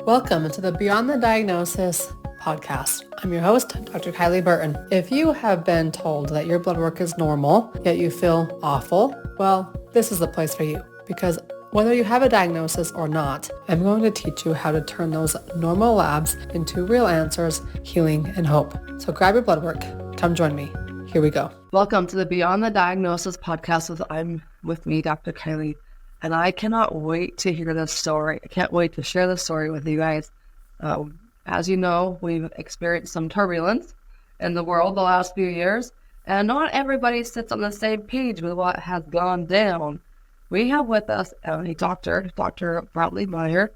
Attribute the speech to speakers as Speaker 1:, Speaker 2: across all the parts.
Speaker 1: Welcome to the Beyond the Diagnosis podcast. I'm your host, Dr. Kylie Burton. If you have been told that your blood work is normal, yet you feel awful, well, this is the place for you, because whether you have a diagnosis or not, I'm going to teach you how to turn those normal labs into real answers, healing, and hope. So grab your blood work. Come join me. Here we go. Welcome to the Beyond the Diagnosis podcast with me, Dr. Kylie. And I cannot wait to hear this story. I can't wait to share this story with you guys. As you know, we've experienced some turbulence in the world the last few years, and not everybody sits on the same page with what has gone down. We have with us a doctor, Dr. Meyer.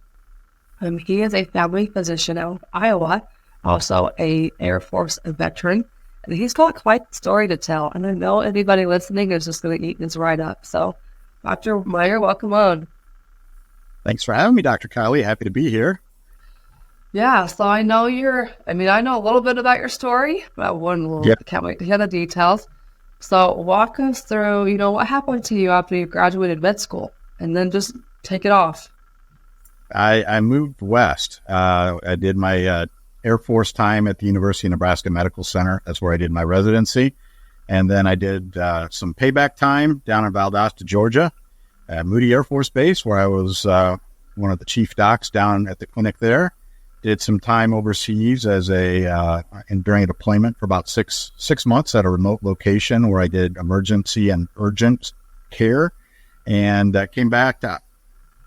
Speaker 1: He is a family physician out of Iowa, also an Air Force veteran, and he's got quite the story to tell. And I know anybody listening is just going to eat this right up. So, Dr. Meyer, welcome on.
Speaker 2: Thanks for having me, Dr. Kylie. Happy to be here.
Speaker 1: Yeah, so I know I know a little bit about your story, but I can't wait to hear the details. So walk us through, what happened to you after you graduated med school, and then just take it off.
Speaker 2: I moved west. I did my Air Force time at the University of Nebraska Medical Center. That's where I did my residency. And then I did some payback time down in Valdosta, Georgia, at Moody Air Force Base, where I was one of the chief docs down at the clinic there. Did some time overseas as during a deployment for about six months at a remote location where I did emergency and urgent care, and came back to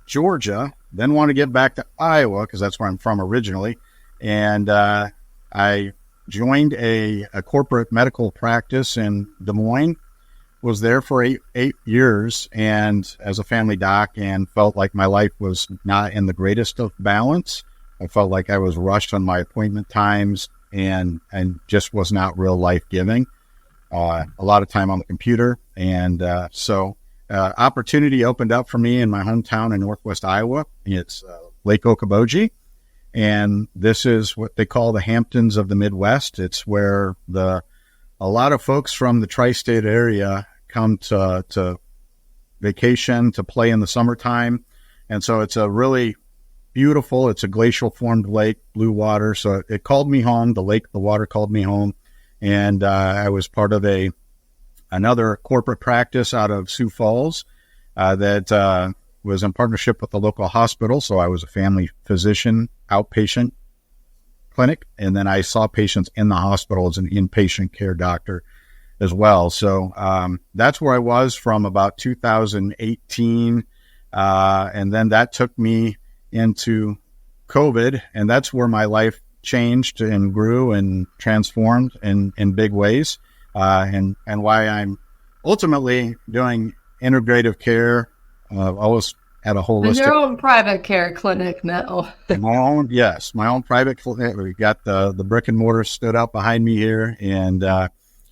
Speaker 2: Georgia. Then wanted to get back to Iowa because that's where I'm from originally, and I joined a corporate medical practice in Des Moines, was there for eight years and as a family doc, and felt like my life was not in the greatest of balance. I felt like I was rushed on my appointment times and just was not real life-giving. A lot of time on the computer. And so opportunity opened up for me in my hometown in Northwest Iowa. It's Lake Okoboji. And this is what they call the Hamptons of the Midwest. It's where a lot of folks from the tri-state area come to vacation, to play in the summertime. And so it's a really beautiful, it's a glacial formed lake, blue water. So it called me home. The water called me home. And I was part of another corporate practice out of Sioux Falls that was in partnership with the local hospital. So I was a family physician, outpatient clinic, and then I saw patients in the hospital as an inpatient care doctor as well. So that's where I was from about 2018, and then that took me into COVID, and that's where my life changed and grew and transformed in big ways, and why I'm ultimately doing integrative care. Always at a holistic.
Speaker 1: Your own private care clinic now.
Speaker 2: My own private clinic. We got the brick and mortar stood up behind me here, and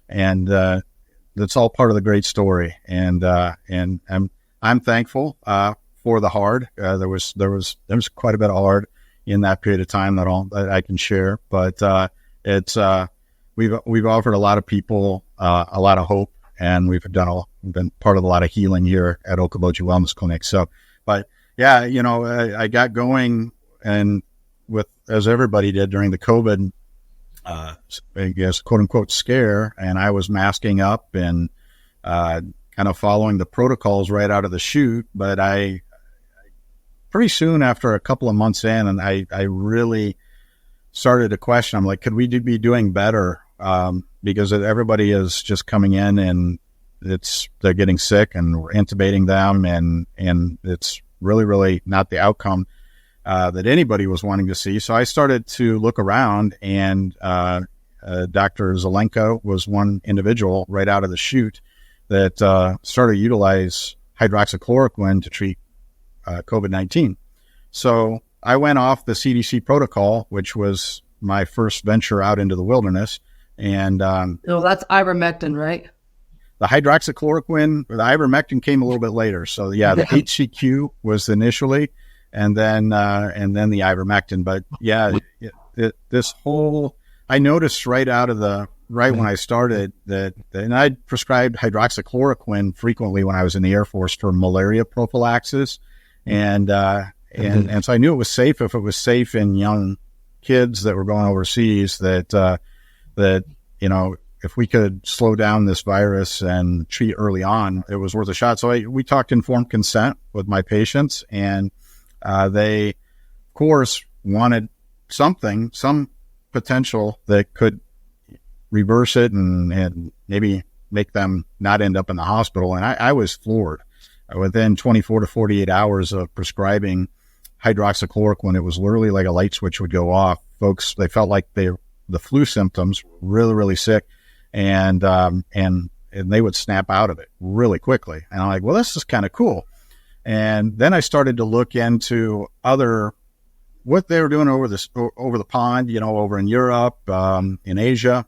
Speaker 2: that's all part of the great story. And I'm thankful for the hard. There was quite a bit of hard in that period of time that I can share, but it's we've offered a lot of people a lot of hope. And we've been part of a lot of healing here at Okoboji Wellness Clinic. So, but yeah, I got going and as everybody did during the COVID, I guess, quote unquote scare. And I was masking up and, kind of following the protocols right out of the chute. But pretty soon after a couple of months in, and I really started to question, I'm like, could we be doing better? Because everybody is just coming in and they're getting sick and we're intubating them and it's really, really not the outcome that anybody was wanting to see. So I started to look around, and Dr. Zelenko was one individual right out of the chute that started to utilize hydroxychloroquine to treat COVID-19. So I went off the CDC protocol, which was my first venture out into the wilderness. And
Speaker 1: that's Ivermectin, right?
Speaker 2: The hydroxychloroquine, the Ivermectin came a little bit later. So the HCQ was initially, and then the Ivermectin. But I noticed right when I started and I'd prescribed hydroxychloroquine frequently when I was in the Air Force for malaria prophylaxis, and And so I knew it was safe if it was safe in young kids that were going overseas, that, if we could slow down this virus and treat early on, it was worth a shot. So we talked informed consent with my patients, and they, of course, wanted some potential that could reverse it and maybe make them not end up in the hospital. And I was floored. Within 24 to 48 hours of prescribing hydroxychloroquine, it was literally like a light switch would go off. Folks, they felt like the flu symptoms were really, really sick, and they would snap out of it really quickly. And I'm like, well, this is kind of cool. And then I started to look into what they were doing over the pond, over in Europe, in Asia,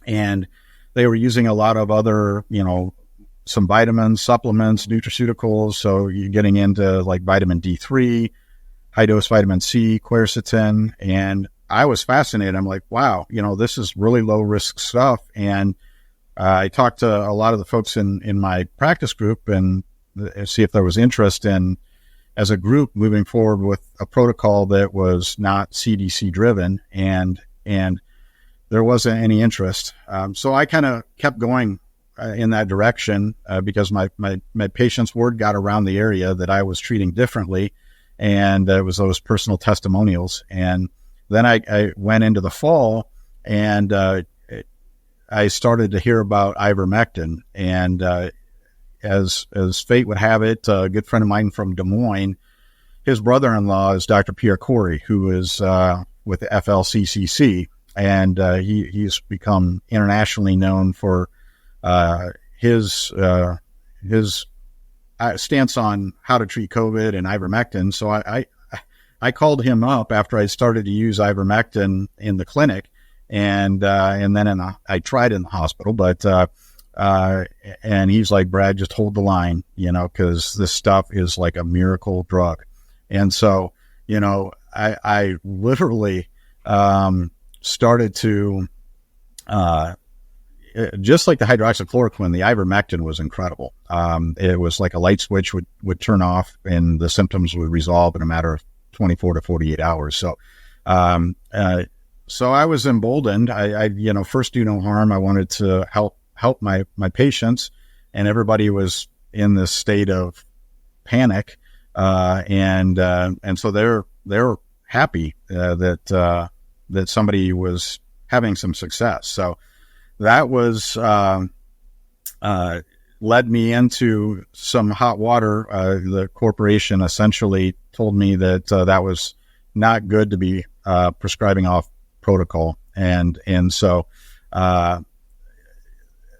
Speaker 2: and they were using a lot of other, some vitamins, supplements, nutraceuticals. So you're getting into like vitamin D3, high dose vitamin C, quercetin. And I was fascinated. I'm like, wow, this is really low risk stuff. And I talked to a lot of the folks in my practice group and see if there was interest in, as a group, moving forward with a protocol that was not CDC driven, and there wasn't any interest. So I kind of kept going in that direction because my patients' word got around the area that I was treating differently, and it was those personal testimonials. And then I went into the fall, and I started to hear about Ivermectin, and as fate would have it, a good friend of mine from Des Moines, his brother-in-law is Dr. Pierre Corey, who is with the FLCCC, and he's become internationally known for his stance on how to treat COVID and Ivermectin. So I called him up after I started to use Ivermectin in the clinic, and then I tried in the hospital, but and he's like, Brad, just hold the line, because this stuff is like a miracle drug. And so, I literally started to, just like the hydroxychloroquine, the Ivermectin was incredible. It was like a light switch would turn off and the symptoms would resolve in a matter of 24 to 48 hours. So, so I was emboldened. I first do no harm. I wanted to help my patients, and everybody was in this state of panic. And so they're happy, that somebody was having some success. So that was, led me into some hot water. The corporation essentially told me that, that was not good to be, prescribing off protocol. And so,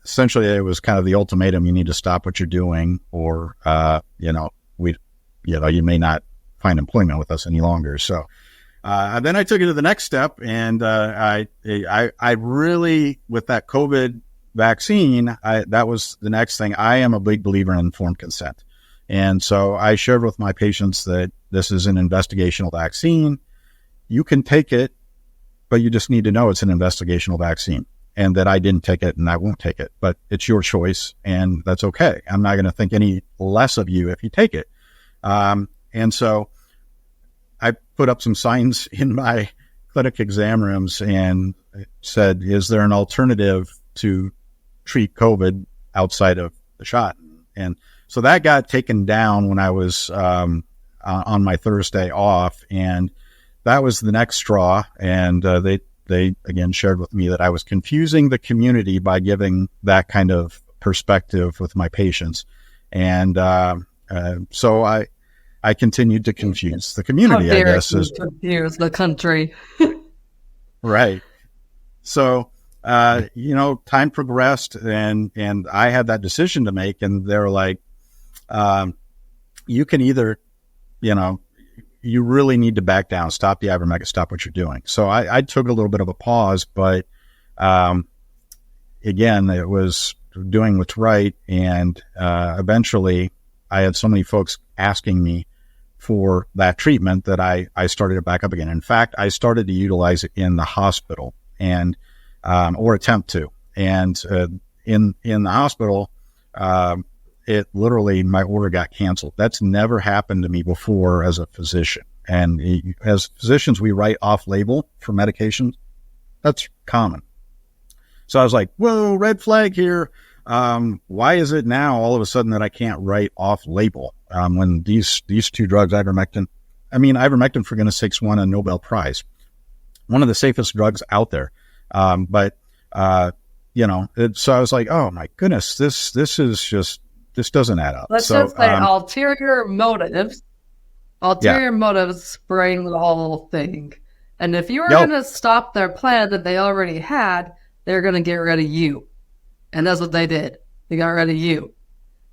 Speaker 2: essentially it was kind of the ultimatum: you need to stop what you're doing, or, you may not find employment with us any longer. So, then I took it to the next step, and, I really, with that COVID vaccine, that was the next thing. I am a big believer in informed consent. And so I shared with my patients that this is an investigational vaccine. You can take it, but you just need to know it's an investigational vaccine, and that I didn't take it and I won't take it, but it's your choice, and that's okay. I'm not going to think any less of you if you take it. And so I put up some signs in my clinic exam rooms and said, is there an alternative to treat COVID outside of the shot? And so that got taken down when I was on my Thursday off, and that was the next straw. And they again shared with me that I was confusing the community by giving that kind of perspective with my patients. And so I continued to confuse the community, I guess.
Speaker 3: Confuse the country.
Speaker 2: Right. So, time progressed, and I had that decision to make, and they're like, you can either, you really need to back down, stop the Ivermectin, stop what you're doing. So I took a little bit of a pause, but, again, it was doing what's right. And, eventually I had so many folks asking me for that treatment that I started it back up again. In fact, I started to utilize it in the hospital, and, or attempt to. And, in the hospital, it literally, my order got canceled. That's never happened to me before as a physician. And as physicians, we write off-label for medications. That's common. So I was like, whoa, red flag here. Why is it now all of a sudden that I can't write when these two drugs, Ivermectin, for goodness sakes, won a Nobel Prize. One of the safest drugs out there. So I was like, oh my goodness, this doesn't add up.
Speaker 3: Let's just say ulterior motives bring the whole thing. And if you were going to stop their plan that they already had, they're going to get rid of you. And that's what they did. They got rid of you.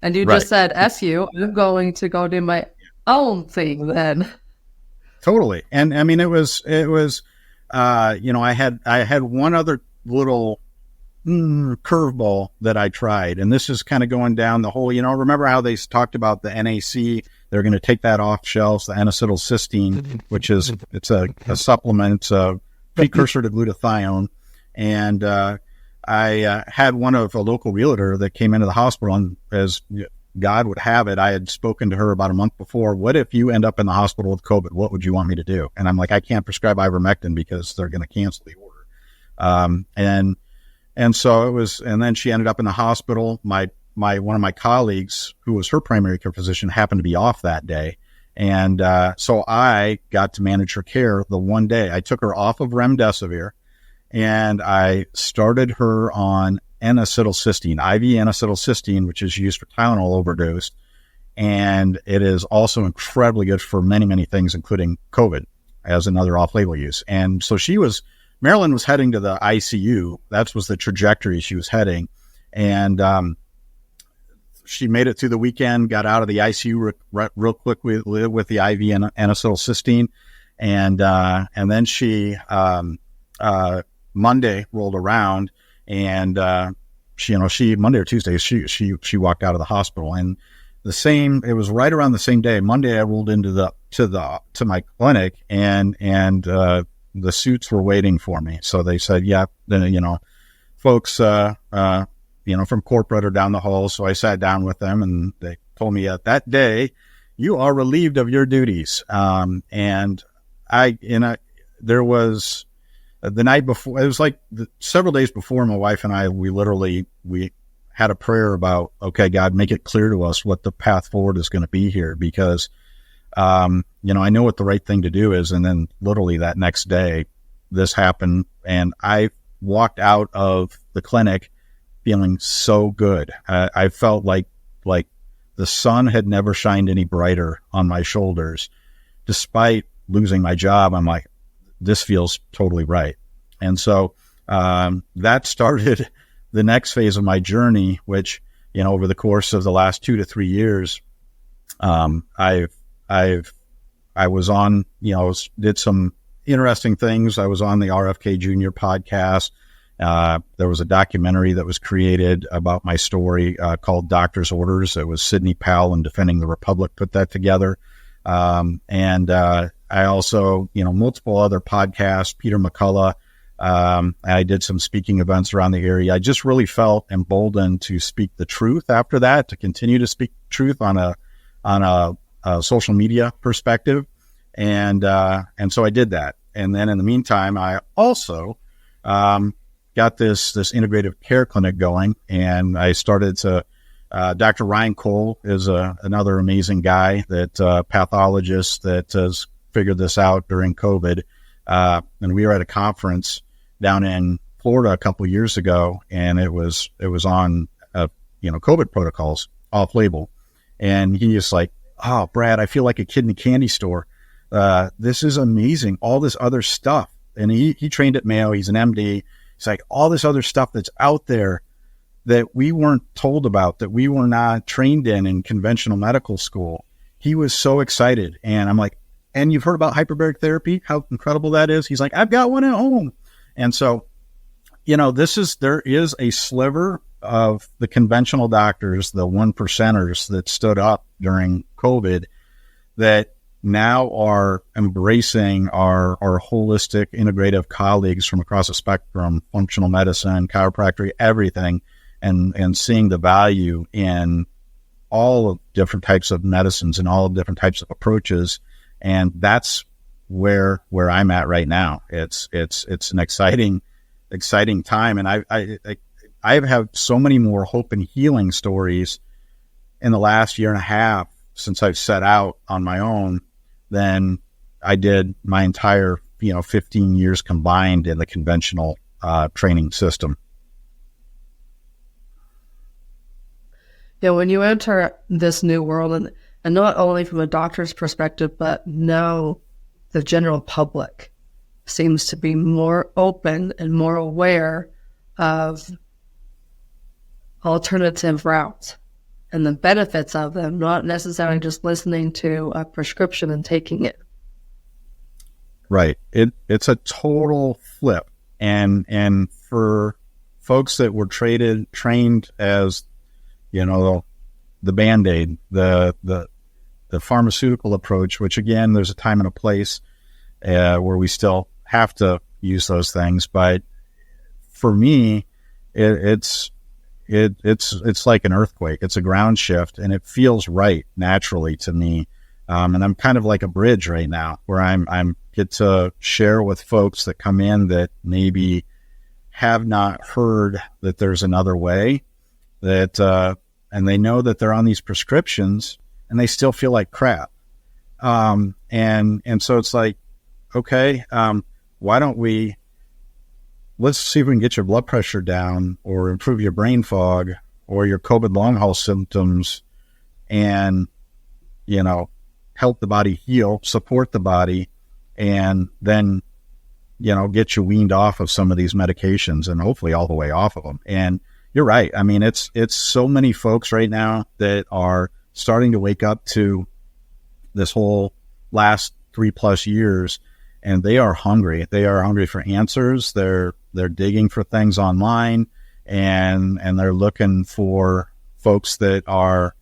Speaker 3: And you just said, S.U., I'm going to go do my own thing then.
Speaker 2: Totally. And I mean, it was I had one other little curveball that I tried. And this is kind of going down the whole, remember how they talked about the NAC? They're going to take that off shelves, the N-acetylcysteine, which is, it's a supplement, it's a precursor to glutathione. And I had one of a local realtor that came into the hospital, and as God would have it, I had spoken to her about a month before. What if you end up in the hospital with COVID? What would you want me to do? And I'm like, I can't prescribe Ivermectin because they're going to cancel the order. And so it was, and then she ended up in the hospital. One of my colleagues, who was her primary care physician, happened to be off that day. And so I got to manage her care the one day. I took her off of remdesivir, and I started her on N-acetylcysteine, IV N-acetylcysteine, which is used for Tylenol overdose. And it is also incredibly good for many, many things, including COVID as another off-label use. And so Marilyn was heading to the ICU. That was the trajectory she was heading. And she made it through the weekend, got out of the ICU real quick with the IV N-acetylcysteine. And then she, Monday rolled around, and she Monday or Tuesday she walked out of the hospital. And it was right around the same day. Monday I rolled into to my clinic, and the suits were waiting for me. So they said, yeah, folks from corporate are down the hall. So I sat down with them, and they told me that day, you are relieved of your duties. And there was the night before, it was like several days before, my wife and I, we had a prayer about, okay, God, make it clear to us what the path forward is going to be here, because, I know what the right thing to do is. And then literally that next day, this happened, and I walked out of the clinic feeling so good. I felt like the sun had never shined any brighter on my shoulders. Despite losing my job, I'm like, this feels totally right. And so that started the next phase of my journey, which, over the course of the last 2 to 3 years, I was on, did some interesting things. I was on the RFK Jr. podcast. There was a documentary that was created about my story called Doctor's Orders. It was Sidney Powell and Defending the Republic put that together. I also, multiple other podcasts, Peter McCullough. I did some speaking events around the area. I just really felt emboldened to speak the truth after that, to continue to speak truth on a social media perspective. And so I did that. And then in the meantime, I also, got this integrative care clinic going, and I started to, Dr. Ryan Cole is another amazing guy, pathologist that has figured this out during COVID. And we were at a conference down in Florida a couple of years ago, and it was on, COVID protocols off label. And he is like, oh, Brad, I feel like a kid in a candy store. This is amazing. All this other stuff. And he trained at Mayo. He's an MD. It's like all this other stuff that's out there that we weren't told about, that we were not trained in conventional medical school. He was so excited. And I'm like, and you've heard about hyperbaric therapy, how incredible that is? He's like, I've got one at home. And so, there is a sliver of the conventional doctors, the 1%ers that stood up during COVID, that now are embracing our holistic, integrative colleagues from across the spectrum, functional medicine, chiropractic, everything, and seeing the value in all of different types of medicines and all different types of approaches. And that's where I'm at right now. It's an exciting time. And I have so many more hope and healing stories in the last year and a half since I've set out on my own than I did my entire, 15 years combined in the conventional training system.
Speaker 3: Yeah, when you enter this new world, and not only from a doctor's perspective, but now the general public seems to be more open and more aware of alternative routes and the benefits of them, not necessarily just listening to a prescription and taking it.
Speaker 2: Right. It's a total flip. And for folks that were trained as, the Band-Aid, the pharmaceutical approach, which again, there's a time and a place where we still have to use those things. But for me, it's like an earthquake. It's a ground shift, and it feels right naturally to me. And I'm kind of like a bridge right now where I'm get to share with folks that come in that maybe have not heard that there's another way, that and they know that they're on these prescriptions and they still feel like crap. And so it's like, okay, why don't let's see if we can get your blood pressure down or improve your brain fog or your COVID long haul symptoms and, help the body heal, support the body, and then, get you weaned off of some of these medications and hopefully all the way off of them. And you're right. I mean, it's so many folks right now that are starting to wake up to this whole last 3+ years, and they are hungry. They are hungry for answers. They're digging for things online, and they're looking for folks that are,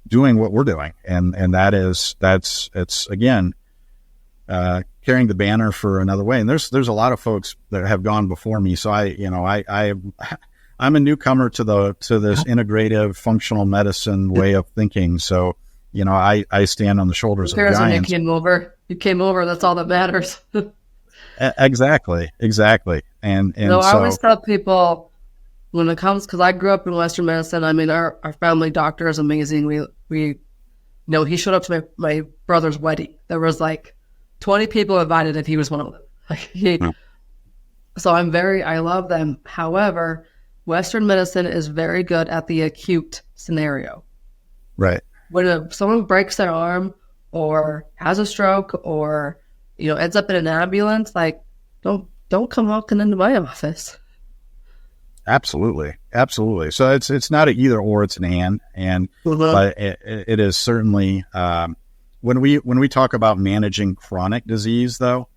Speaker 2: doing what we're doing. And it's again, carrying the banner for another way. And there's a lot of folks that have gone before me. So I'm a newcomer to this integrative functional medicine way of thinking. So, I stand on the shoulders of giants.
Speaker 3: You came over. That's all that matters.
Speaker 2: Exactly. And
Speaker 3: I always tell people when it comes, because I grew up in Western medicine. I mean, our family doctor is amazing. We he showed up to my brother's wedding. There was like 20 people invited, and he was one of them. So I love them. However, Western medicine is very good at the acute scenario.
Speaker 2: Right.
Speaker 3: When someone breaks their arm or has a stroke or, ends up in an ambulance, like, don't come walking into my office.
Speaker 2: Absolutely. So it's not an either or, it's an and but it is certainly, when we talk about managing chronic disease, though,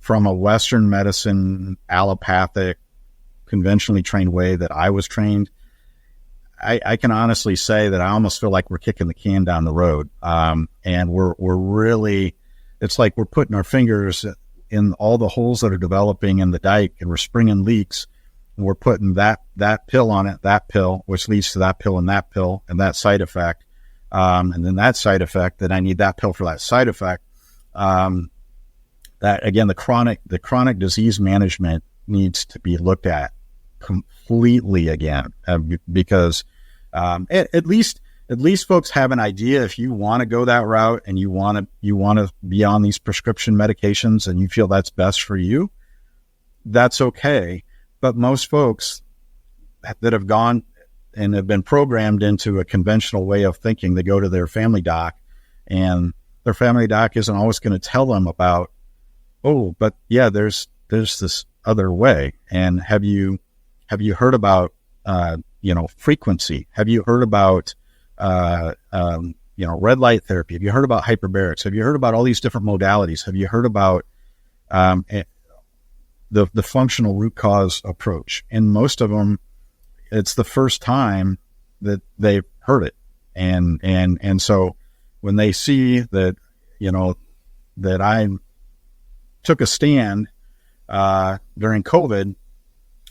Speaker 2: from a Western medicine, allopathic, conventionally trained way that I was trained, I can honestly say that I almost feel like we're kicking the can down the road. And we're really, it's like we're putting our fingers in all the holes that are developing in the dike, and we're springing leaks, and we're putting that pill on it, that pill, which leads to that pill and that side effect. And then that side effect, that I need that pill for that side effect. That again, the chronic disease management needs to be looked at completely again, because at least folks have an idea. If you want to go that route and you want to be on these prescription medications and you feel that's best for you, that's okay. But most folks that have gone and have been programmed into a conventional way of thinking, they go to their family doc, and their family doc isn't always going to tell them about, but yeah, there's this other way. And have you heard about, frequency? Have you heard about, red light therapy? Have you heard about hyperbarics? Have you heard about all these different modalities? Have you heard about, the functional root cause approach? And most of them, it's the first time that they've heard it. And so when they see that, that I took a stand, during COVID,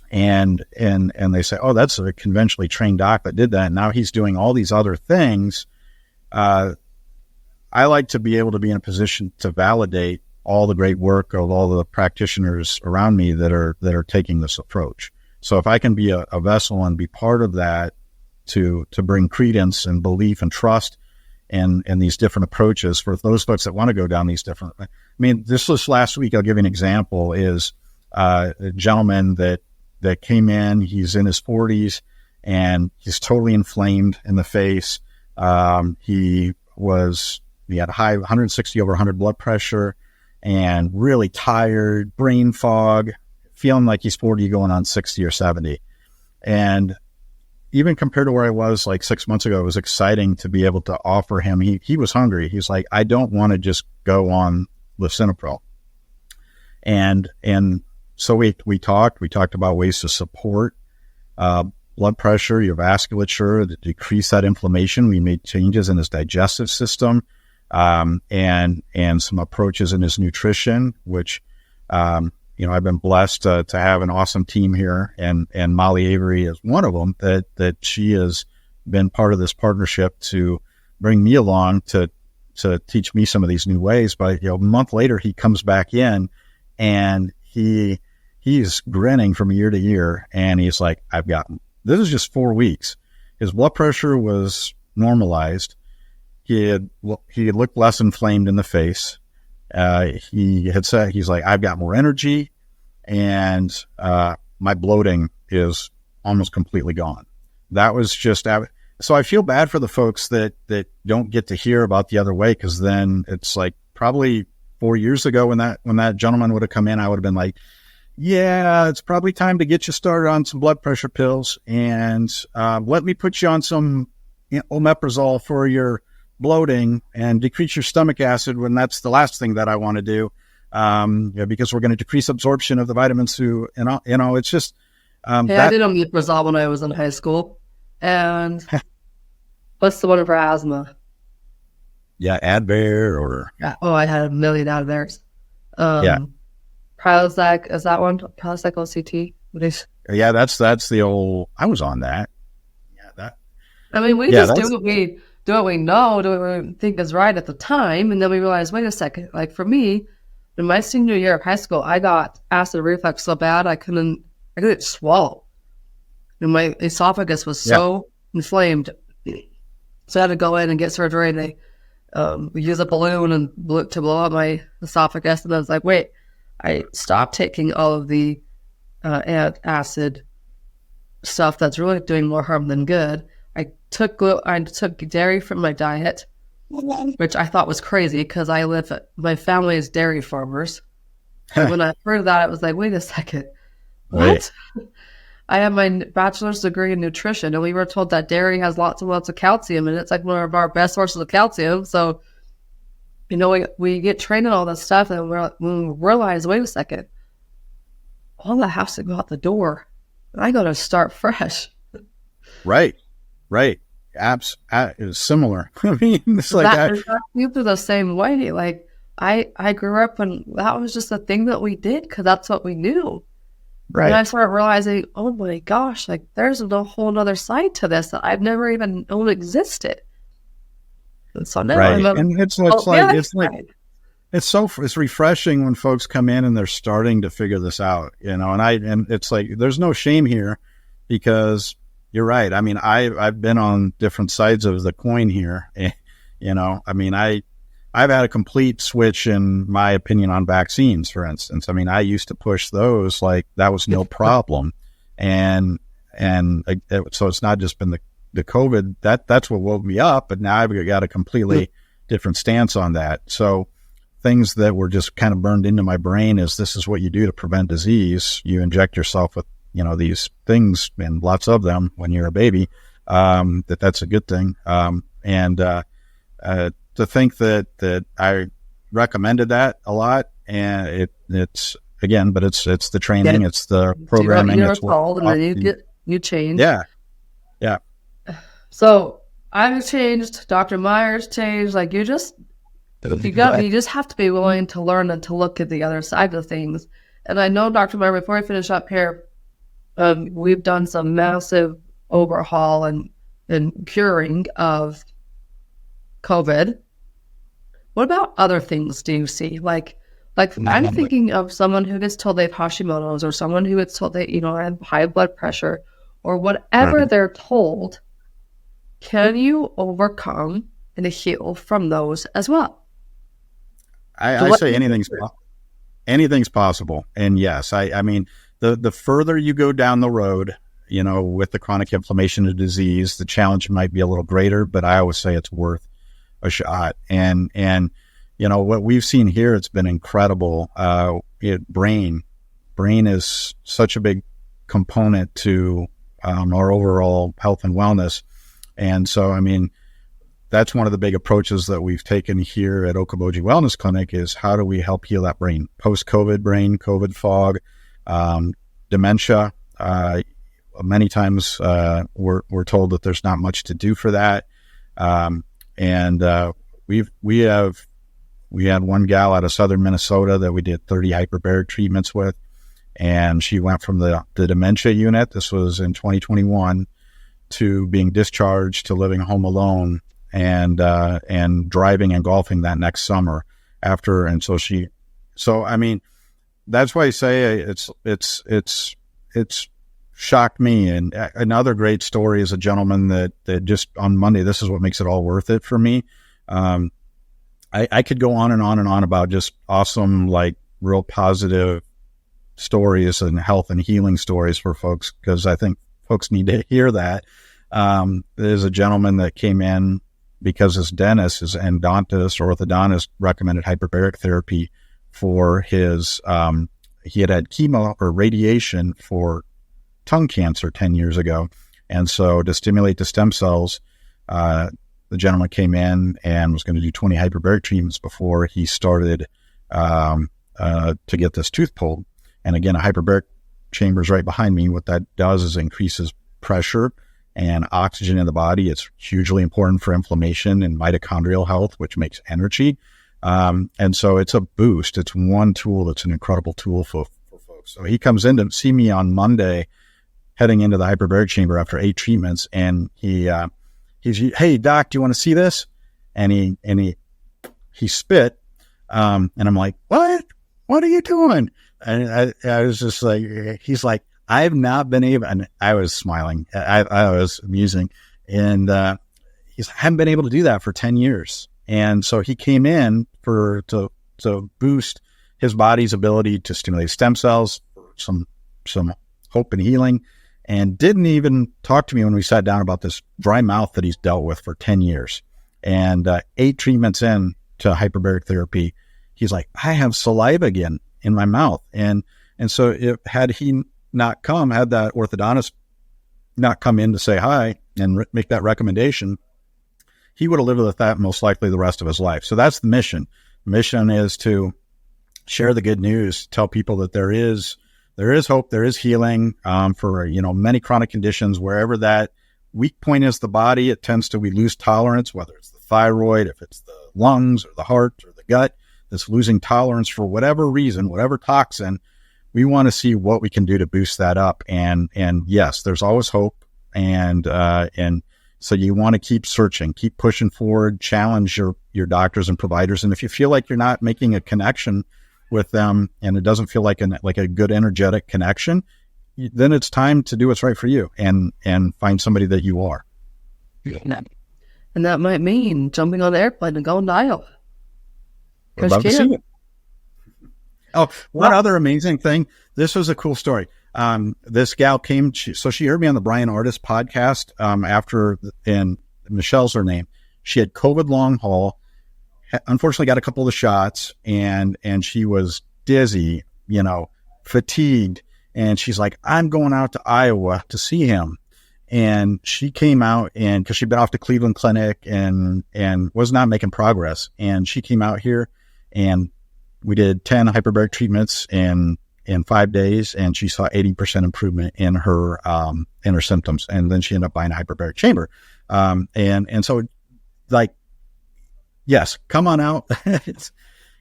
Speaker 2: And they say, oh, that's a conventionally trained doc that did that. And now he's doing all these other things. I like to be able to be in a position to validate all the great work of all the practitioners around me that are taking this approach. So if I can be a vessel and be part of that to bring credence and belief and trust in these different approaches for those folks that want to go down these different, I mean, this was last week, I'll give you an example, is a gentleman that came in, he's in his 40s and he's totally inflamed in the face. He had high 160 over 100 blood pressure and really tired, brain fog, feeling like he's 40 going on 60 or 70. And even compared to where I was like 6 months ago, it was exciting to be able to offer him. He was hungry. He's like, I don't want to just go on lisinopril. And so we talked about ways to support blood pressure, your vasculature, to decrease that inflammation. We made changes in his digestive system, and some approaches in his nutrition, which, I've been blessed to have an awesome team here, and Molly Avery is one of them that she has been part of this partnership to bring me along to teach me some of these new ways. But, a month later, he comes back in and he's grinning from year to year. And he's like, this is just 4 weeks. His blood pressure was normalized. He looked less inflamed in the face. He had said, he's like, I've got more energy and, my bloating is almost completely gone. That was just, so I feel bad for the folks that don't get to hear about the other way. Cause then it's like probably 4 years ago when that gentleman would have come in, I would have been like, yeah, it's probably time to get you started on some blood pressure pills and, let me put you on some omeprazole for your bloating and decrease your stomach acid when that's the last thing that I want to do, because we're going to decrease absorption of the vitamins through, it's just,
Speaker 3: I did omeprazole when I was in high school. And what's the one for asthma?
Speaker 2: Yeah, Advair or...
Speaker 3: I had a million Advairs. Prozac, is that one? Prozac OCT?
Speaker 2: Yeah, that's the old... I was on that. Yeah, that...
Speaker 3: I mean, we just do what we know, do what we think is right at the time, and then we realize, wait a second, like for me, in my senior year of high school, I got acid reflux so bad I couldn't swallow. And my esophagus was so inflamed. So I had to go in and get surgery, and they use a balloon to blow up my esophagus. And I was like, wait, I stopped taking all of the acid stuff that's really doing more harm than good. I took dairy from my diet, which I thought was crazy because my family is dairy farmers. And when I heard that, I was like, wait a second, what? Right. I have my bachelor's degree in nutrition, and we were told that dairy has lots and lots of calcium, and it's like one of our best sources of calcium. So, we get trained in all this stuff, and we realize, wait a second, all that has to go out the door. I got to start fresh.
Speaker 2: Right. Apps is similar. I mean, it's like
Speaker 3: you do the same way. Like I grew up, and that was just a thing that we did because that's what we knew. Right. And I started realizing, oh my gosh, like there's a whole other side to this that I've never even known existed. And so now
Speaker 2: it's refreshing when folks come in and they're starting to figure this out, and it's like, there's no shame here because you're right. I mean, I've been on different sides of the coin here. I mean, I've had a complete switch in my opinion on vaccines, for instance. I mean, I used to push those like that was no problem. So it's not just been the COVID, that's what woke me up, but now I've got a completely different stance on that. So things that were just kind of burned into my brain is this is what you do to prevent disease. You inject yourself with, these things and lots of them when you're a baby, that's a good thing. To think that I recommended that a lot, and it's again, but it's the training, it's the programming.
Speaker 3: You're told, and then you change.
Speaker 2: Yeah.
Speaker 3: So I've changed. Dr. Meyer's changed. Like you just have to be willing to learn and to look at the other side of things. And I know Dr. Meyer, before we finish up here, we've done some massive overhaul and curing of COVID. What about other things do you see? Like I'm thinking of someone who gets told they have Hashimoto's, or someone who gets told they, have high blood pressure, or whatever they're told. Can you overcome and heal from those as well?
Speaker 2: I say anything's possible. And yes, I mean, the further you go down the road, with the chronic inflammation of disease, the challenge might be a little greater, but I always say it's worth a shot. And what we've seen here, it's been incredible. Brain is such a big component to our overall health and wellness. And so, I mean, that's one of the big approaches that we've taken here at Okoboji Wellness Clinic is how do we help heal that brain, post-COVID brain, COVID fog, dementia. Many times we're told that there's not much to do for that. We had one gal out of southern Minnesota that we did 30 hyperbaric treatments with, and she went from the dementia unit, this was in 2021, to being discharged to living home alone and driving and golfing that next summer after. And so I mean, that's why I say it's shocked me. And another great story is a gentleman that just on Monday, this is what makes it all worth it for me. I could go on and on and on about just awesome, like real positive stories and health and healing stories for folks, because I think folks need to hear that. There's a gentleman that came in because his dentist, his endodontist or orthodontist recommended hyperbaric therapy for his, he had chemo or radiation for tongue cancer 10 years ago. And so to stimulate the stem cells, the gentleman came in and was going to do 20 hyperbaric treatments before he started to get this tooth pulled. And again, a hyperbaric chamber is right behind me. What that does is increases pressure and oxygen in the body. It's hugely important for inflammation and mitochondrial health, which makes energy. And so it's a boost. It's one tool that's an incredible tool for folks. So he comes in to see me on Monday, heading into the hyperbaric chamber after 8 treatments. And he's, hey doc, do you want to see this? And he spit. And I'm like, what are you doing? And I was just like, he's like, I've not been able, and I was smiling. I was amusing. And, I haven't been able to do that for 10 years. And so he came in to boost his body's ability to stimulate stem cells, some hope and healing, and didn't even talk to me when we sat down about this dry mouth that he's dealt with for 10 years. And 8 treatments in to hyperbaric therapy, he's like, I have saliva again in my mouth. And so had that orthodontist not come in to say hi and make that recommendation, he would have lived with that most likely the rest of his life. So that's the mission. The mission is to share the good news, tell people that there is hope, there is healing for many chronic conditions. Wherever that weak point is the body, we lose tolerance, whether it's the thyroid, if it's the lungs or the heart or the gut that's losing tolerance for whatever reason, whatever toxin. We want to see what we can do to boost that up. And yes, there's always hope. And so you want to keep searching, keep pushing forward, challenge your doctors and providers. And if you feel like you're not making a connection with them and it doesn't feel like a good energetic connection, then it's time to do what's right for you and find somebody that you are.
Speaker 3: And that might mean jumping on the airplane and going to Iowa.
Speaker 2: I'd love to see it. Oh, one other amazing thing. This was a cool story. This gal came, she heard me on the Brian Artist podcast and Michelle's her name. She had COVID long haul, unfortunately got a couple of the shots, and she was dizzy, fatigued. And she's like, I'm going out to Iowa to see him. And she came out because she'd been off to Cleveland Clinic and was not making progress. And she came out here and we did 10 hyperbaric treatments in 5 days, and she saw 80% improvement in her symptoms. And then she ended up buying a hyperbaric chamber. And so, like, yes, come on out,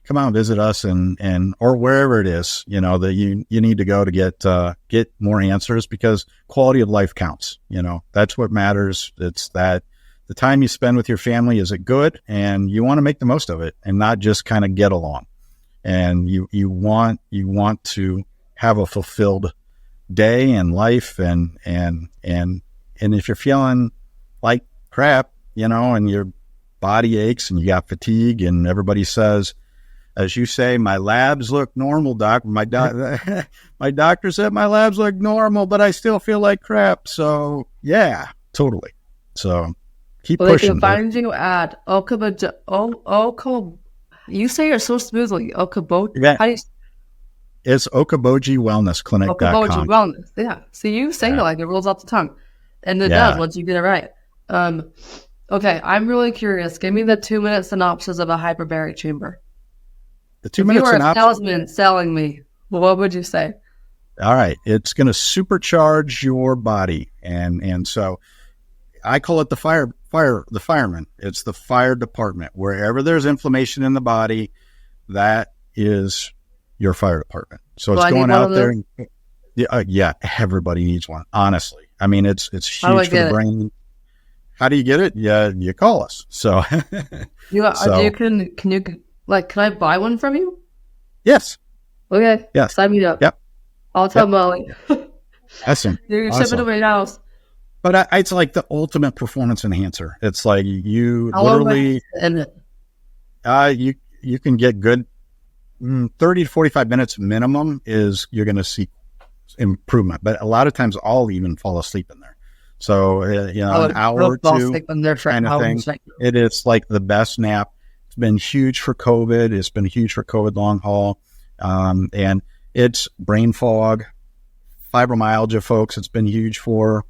Speaker 2: come out and visit us and or wherever it is, that you need to go to get more answers, because quality of life counts. That's what matters. It's that the time you spend with your family, is it good? And you want to make the most of it and not just kind of get along. And you want to have a fulfilled day and life, and if you're feeling like crap, and your body aches and you got fatigue, and everybody says, as you say, my labs look normal, doc. My doctor said my labs look normal, but I still feel like crap. So yeah, totally. So keep pushing.
Speaker 3: They can find you at Okoboji. You say it so smoothly. Okoboji.
Speaker 2: Yeah. It's Okoboji Wellness Clinic.
Speaker 3: Okoboji Wellness. Yeah. See, you say it like it rolls off the tongue, and it does once you get it right. Okay, I'm really curious. Give me the 2-minute synopsis of a hyperbaric chamber.
Speaker 2: The 2-minute synopsis. If you were a
Speaker 3: salesman selling me, what would you say?
Speaker 2: All right, it's going to supercharge your body, and so I call it the fireman. It's the fire department. Wherever there's inflammation in the body, that is your fire department. So it's going out there. Yeah, everybody needs one. Honestly, I mean, it's huge for the brain. How do you get it? Yeah, you call us. So,
Speaker 3: can I buy one from you?
Speaker 2: Yes.
Speaker 3: Okay.
Speaker 2: Yes.
Speaker 3: Sign me up.
Speaker 2: Yep.
Speaker 3: I'll tell Molly.
Speaker 2: Awesome.
Speaker 3: You can ship it to my house.
Speaker 2: But it's like the ultimate performance enhancer. It's like you literally, you can get good 30 to 45 minutes minimum is you're going to see improvement. But a lot of times I'll even fall asleep in there. So, an hour or two kind of thing. It is like the best nap. It's been huge for COVID. It's been huge for COVID long haul. And it's brain fog, fibromyalgia, folks. It's been huge for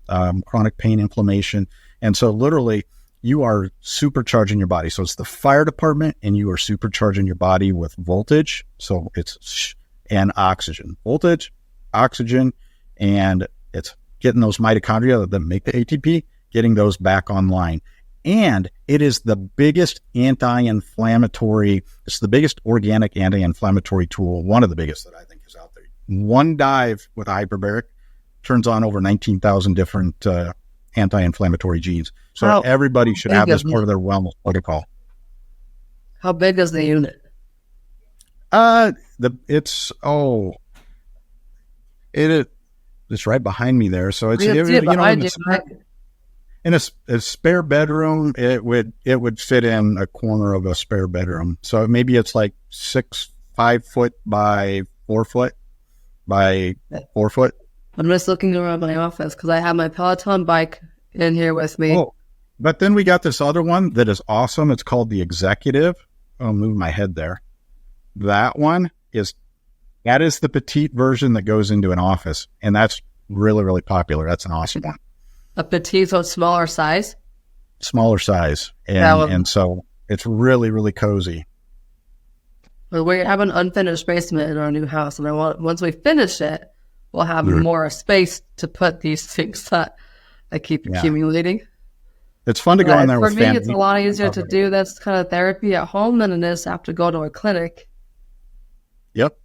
Speaker 2: chronic pain, inflammation. And so literally you are supercharging your body. So it's the fire department, and you are supercharging your body with voltage. So it's and oxygen, voltage, oxygen, and it's getting those mitochondria that make the ATP, getting those back online. And it is the biggest anti-inflammatory, it's the biggest organic anti-inflammatory tool, one of the biggest that I think is out there. One dive with a hyperbaric turns on over 19,000 different anti-inflammatory genes. So everybody should have this part of their wellness protocol.
Speaker 3: How big is the unit?
Speaker 2: It's right behind me there. So it's in a spare bedroom, it would fit in a corner of a spare bedroom. So maybe it's like 5 foot by 4 foot by 4 foot.
Speaker 3: I'm just looking around my office because I have my Peloton bike in here with me.
Speaker 2: Oh, but then we got this other one that is awesome. It's called the Executive. I'll move my head there. That is the petite version that goes into an office, and that's really, really popular. That's an awesome one.
Speaker 3: A petite, so smaller size?
Speaker 2: Smaller size. And so it's really, really cozy.
Speaker 3: Well, we have an unfinished basement in our new house, and once we finish it, we'll have more space to put these things that I keep accumulating.
Speaker 2: It's fun to go in there with family.
Speaker 3: For me, it's a lot easier to do this kind of therapy at home than it is to have to go to a clinic.
Speaker 2: Yep.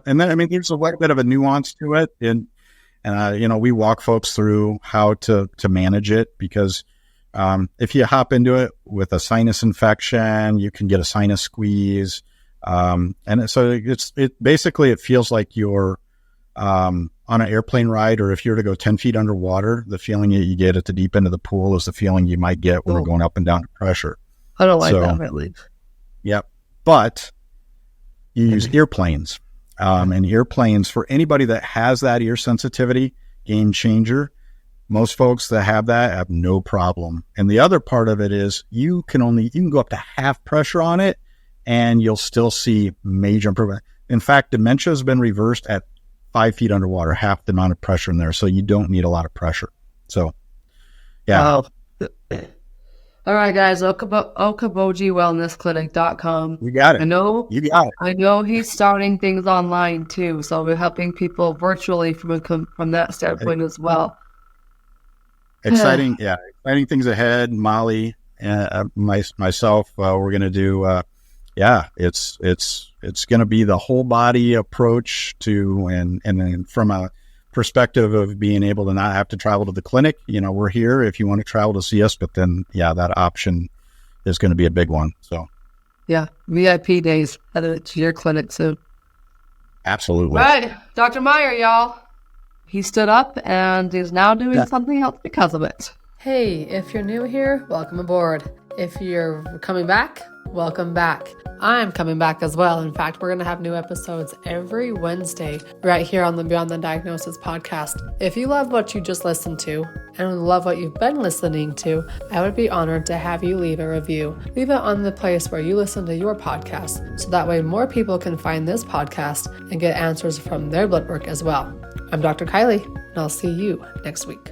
Speaker 2: And then, there's a little bit of a nuance to it. And we walk folks through how to manage it, because if you hop into it with a sinus infection, you can get a sinus squeeze. And so it feels like you're on an airplane ride, or if you're to go 10 feet underwater, the feeling that you get at the deep end of the pool is the feeling you might get when we're going up and down to pressure.
Speaker 3: I don't like that, at least.
Speaker 2: Yep. But you use earplanes. And earplanes, for anybody that has that ear sensitivity, game changer. Most folks that have that have no problem. And the other part of it is you can go up to half pressure on it, and you'll still see major improvement. In fact, dementia has been reversed at 5 feet underwater, half the amount of pressure in there. So you don't need a lot of pressure. So, yeah.
Speaker 3: Oh. All right, guys, OkobojiWellnessClinic.com.
Speaker 2: You got it.
Speaker 3: You got it. I know he's starting things online too, so we're helping people virtually from that standpoint as well.
Speaker 2: Exciting things ahead. Molly, myself, we're going to do yeah, it's going to be the whole body approach to, and then from a perspective of being able to not have to travel to the clinic, we're here if you want to travel to see us, but then, yeah, that option is going to be a big one. So
Speaker 3: yeah, VIP days at your clinic soon.
Speaker 2: Absolutely.
Speaker 3: Right. Dr. Meyer, y'all. He stood up and is now doing something else because of it.
Speaker 1: Hey, if you're new here, welcome aboard. If you're coming back, welcome back. I'm coming back as well. In fact, we're going to have new episodes every Wednesday right here on the Beyond the Diagnosis podcast. If you love what you just listened to and love what you've been listening to, I would be honored to have you leave a review. Leave it on the place where you listen to your podcast, so that way more people can find this podcast and get answers from their blood work as well. I'm Dr. Kylie, and I'll see you next week.